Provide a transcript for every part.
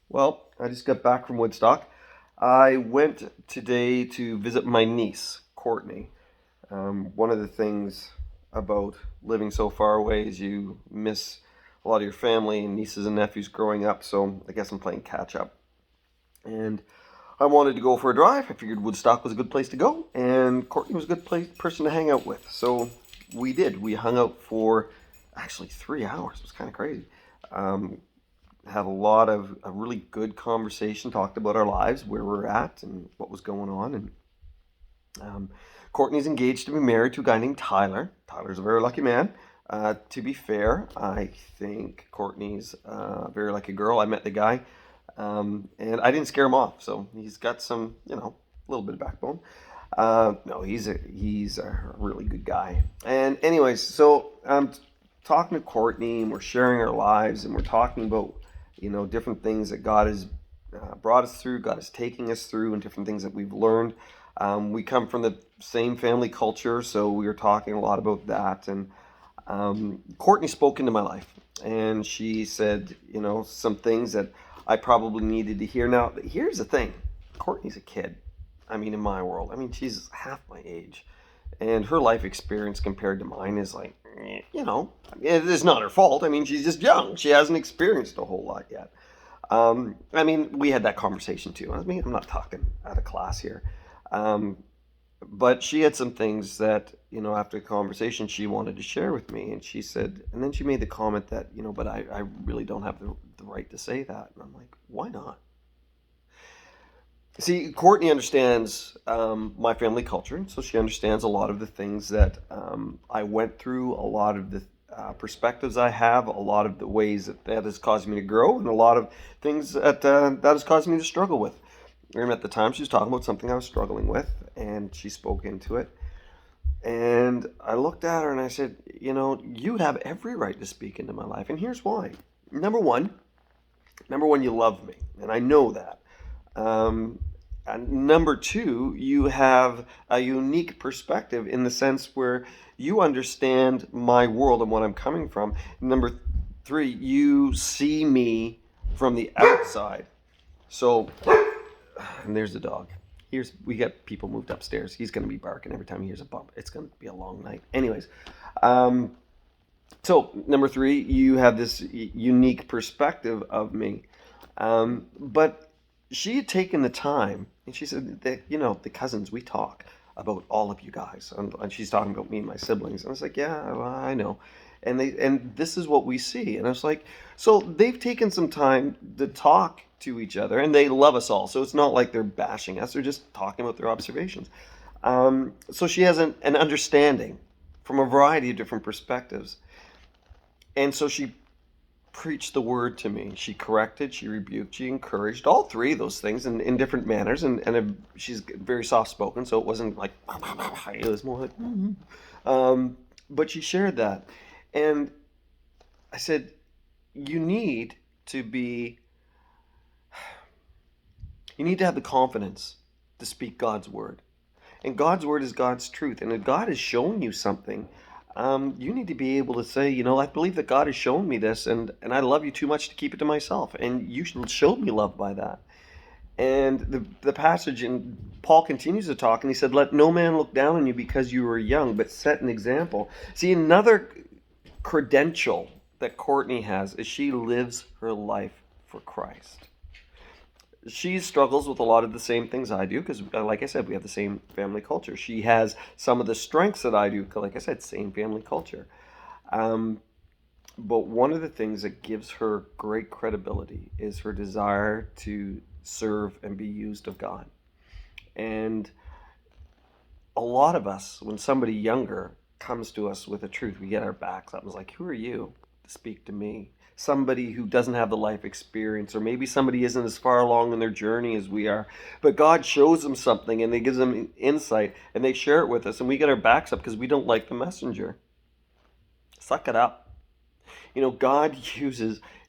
Well, I just got back from Woodstock. I went today to visit my niece, Courtney. One of the things about living so far away is you miss a lot of your family and nieces and nephews growing up, so I guess I'm playing catch up. And I wanted to go for a drive. I figured Woodstock was a good place to go, and Courtney was a good person to hang out with. So we did. We hung out for actually 3 hours. It was kind of crazy. Um, had a lot of a really good conversation, talked about our lives, where we're at, and what was going on. And um, Courtney's engaged to be married to a guy named Tyler. Tyler's a very lucky man. To be fair, I think Courtney's a very lucky girl. I met the guy, and I didn't scare him off. So he's got some, a little bit of backbone. No, he's a really good guy. And anyways, so I'm talking to Courtney, and we're sharing our lives, and we're talking about different things that God has brought us through, God is taking us through, and different things that we've learned. We come from the same family culture, so we were talking a lot about that. And Courtney spoke into my life, and she said, some things that I probably needed to hear. Now, here's the thing: Courtney's a kid. I mean, in my world, I mean, she's half my age, and her life experience compared to mine is like, it is not her fault. I mean, she's just young. She hasn't experienced a whole lot yet. I mean, we had that conversation too. I mean, I'm not talking out of class here. Um, but she had some things that, after the conversation, she wanted to share with me. And she said, and then she made the comment that, but I really don't have the right to say that. And I'm like, why not? See, Courtney understands my family culture, so she understands a lot of the things that I went through, a lot of the perspectives I have, a lot of the ways that has caused me to grow, and a lot of things that has caused me to struggle with. And at the time, she was talking about something I was struggling with, and she spoke into it. And I looked at her and I said, you have every right to speak into my life, and here's why. Number one, you love me, and I know that. Um, and number two, you have a unique perspective in the sense where you understand my world and what I'm coming from. Number three, you see me from the outside. So, and there's the dog. We got people moved upstairs. He's going to be barking every time he hears a bump. It's going to be a long night. Anyways, um, so number three, you have this unique perspective of me. But she had taken the time, and she said that the cousins, we talk about all of you guys, and she's talking about me and my siblings. And I was like, yeah, well, I know. And this is what we see. And I was like, so they've taken some time to talk to each other, and they love us all. So it's not like they're bashing us; they're just talking about their observations. So she has an understanding from a variety of different perspectives. And so she preached the word to me. She corrected, she rebuked, she encouraged, all three of those things in different manners. And she's very soft spoken, so it wasn't like, it was more like, but she shared that. And I said, you need to be, you need to have the confidence to speak God's word. And God's word is God's truth. And if God has shown you something, you need to be able to say, I believe that God has shown me this, and I love you too much to keep it to myself. And you showed me love by that. And the passage, and Paul continues to talk, and he said, let no man look down on you because you are young, but set an example. See, another credential that Courtney has is she lives her life for Christ. She struggles with a lot of the same things I do because, like I said, we have the same family culture. She has some of the strengths that I do because, like I said, same family culture. Um, but one of the things that gives her great credibility is her desire to serve and be used of God. And a lot of us, when somebody younger comes to us with a truth, we get our backs up. It's like, who are you to speak to me? Somebody who doesn't have the life experience, or maybe somebody isn't as far along in their journey as we are, but God shows them something and they gives them insight and they share it with us, and we get our backs up because we don't like the messenger. Suck it up. It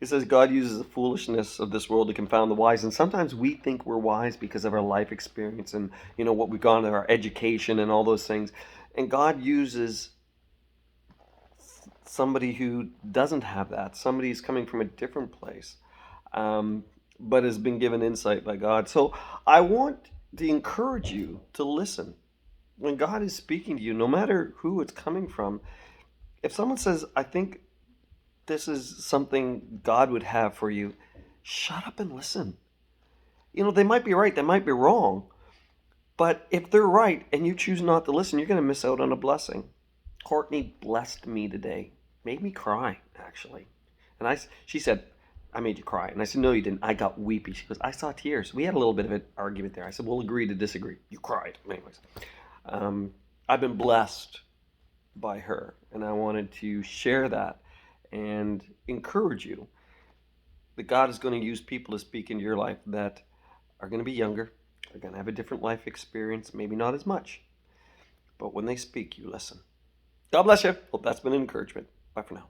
says God uses the foolishness of this world to confound the wise. And sometimes we think we're wise because of our life experience and, what we've gone to, our education and all those things. And God uses somebody who doesn't have that. Somebody who's coming from a different place. but has been given insight by God. So I want to encourage you to listen. When God is speaking to you, no matter who it's coming from, if someone says, I think this is something God would have for you, shut up and listen. They might be right, they might be wrong, but if they're right and you choose not to listen, you're going to miss out on a blessing. Courtney blessed me today, made me cry, actually. She said, I made you cry. And I said, no, you didn't. I got weepy. She goes, I saw tears. We had a little bit of an argument there. I said, we'll agree to disagree. You cried. Anyways, I've been blessed by her, and I wanted to share that and encourage you that God is going to use people to speak into your life that are going to be younger, are going to have a different life experience, maybe not as much, but when they speak, you listen. God bless you. Hope that's been an encouragement. Bye for now.